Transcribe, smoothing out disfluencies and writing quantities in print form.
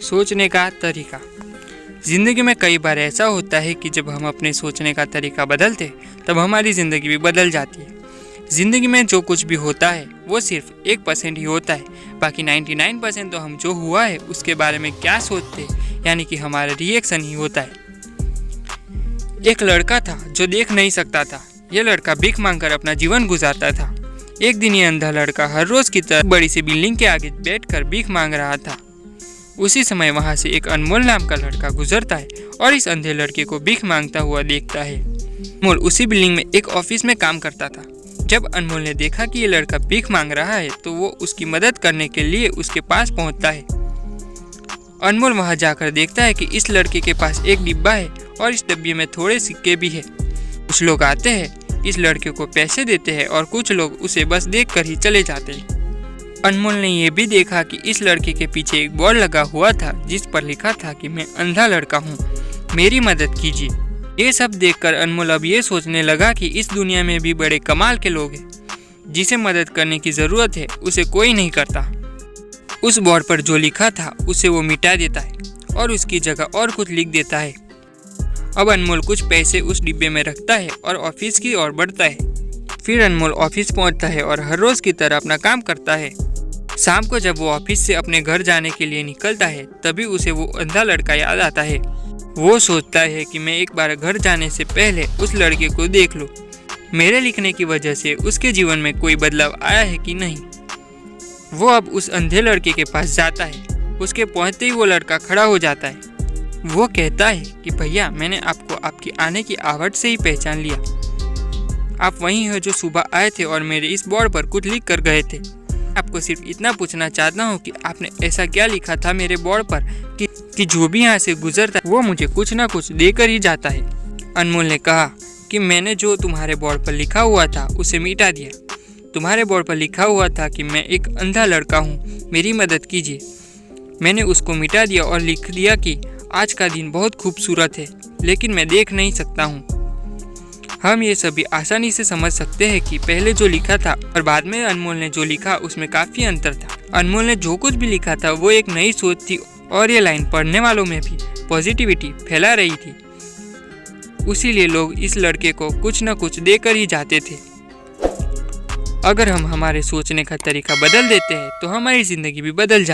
सोचने का तरीका। ज़िंदगी में कई बार ऐसा होता है कि जब हम अपने सोचने का तरीका बदलते तब हमारी ज़िंदगी भी बदल जाती है। ज़िंदगी में जो कुछ भी होता है वो सिर्फ 1% ही होता है, बाकी 99% तो हम जो हुआ है उसके बारे में क्या सोचते यानी कि हमारा रिएक्शन ही होता है। एक लड़का था जो देख नहीं सकता था। यह लड़का भीख मांगकर अपना जीवन गुजारता था। एक दिन ये अंधा लड़का हर रोज़ की तरह बड़ी सी बिल्डिंग के आगे बैठकर भीख मांग रहा था। उसी समय वहाँ से एक अनमोल नाम का लड़का गुजरता है और इस अंधे लड़के को भीख मांगता हुआ देखता है। अनमोल उसी बिल्डिंग में एक ऑफिस में काम करता था। जब अनमोल ने देखा कि ये लड़का भीख मांग रहा है तो वो उसकी मदद करने के लिए उसके पास पहुंचता है। अनमोल वहां जाकर देखता है कि इस लड़के के पास एक डिब्बा है और इस डिब्बे में थोड़े सिक्के भी है। कुछ लोग आते हैं, इस लड़के को पैसे देते हैं और कुछ लोग उसे बस देखकर ही चले जाते हैं। अनमोल ने यह भी देखा कि इस लड़के के पीछे एक बोर्ड लगा हुआ था जिस पर लिखा था कि मैं अंधा लड़का हूँ, मेरी मदद कीजिए। ये सब देखकर अनमोल अब ये सोचने लगा कि इस दुनिया में भी बड़े कमाल के लोग हैं, जिसे मदद करने की ज़रूरत है उसे कोई नहीं करता। उस बोर्ड पर जो लिखा था उसे वो मिटा देता है और उसकी जगह और कुछ लिख देता है। अब अनमोल कुछ पैसे उस डिब्बे में रखता है और ऑफिस की ओर बढ़ता है। फिर अनमोल ऑफिस पहुंचता है और हर रोज़ की तरह अपना काम करता है। शाम को जब वो ऑफिस से अपने घर जाने के लिए निकलता है तभी उसे वो अंधा लड़का याद आता है। वो सोचता है कि मैं एक बार घर जाने से पहले उस लड़के को देख लूँ, मेरे लिखने की वजह से उसके जीवन में कोई बदलाव आया है कि नहीं। वो अब उस अंधे लड़के के पास जाता है। उसके पहुंचते ही वो लड़का खड़ा हो जाता है। वो कहता है कि भैया, मैंने आपको आपकी आने की आहट से ही पहचान लिया। आप वही हो जो सुबह आए थे और मेरे इस बोर्ड पर कुछ लिख कर गए थे। आपको सिर्फ इतना पूछना चाहता हूँ कि आपने ऐसा क्या लिखा था मेरे बोर्ड पर कि जो भी यहाँ से गुजरता है वो मुझे कुछ ना कुछ देकर ही जाता है। अनमोल ने कहा कि मैंने जो तुम्हारे बोर्ड पर लिखा हुआ था उसे मिटा दिया। तुम्हारे बोर्ड पर लिखा हुआ था कि मैं एक अंधा लड़का हूँ, मेरी मदद कीजिए। मैंने उसको मिटा दिया और लिख दिया कि आज का दिन बहुत खूबसूरत है लेकिन मैं देख नहीं सकता हूँ। हम ये सभी आसानी से समझ सकते हैं कि पहले जो लिखा था और बाद में अनमोल ने जो लिखा उसमें काफ़ी अंतर था। अनमोल ने जो कुछ भी लिखा था वो एक नई सोच थी और ये लाइन पढ़ने वालों में भी पॉजिटिविटी फैला रही थी। इसीलिए लोग इस लड़के को कुछ न कुछ देकर ही जाते थे। अगर हम हमारे सोचने का तरीका बदल देते हैं तो हमारी ज़िंदगी भी बदल जाती है।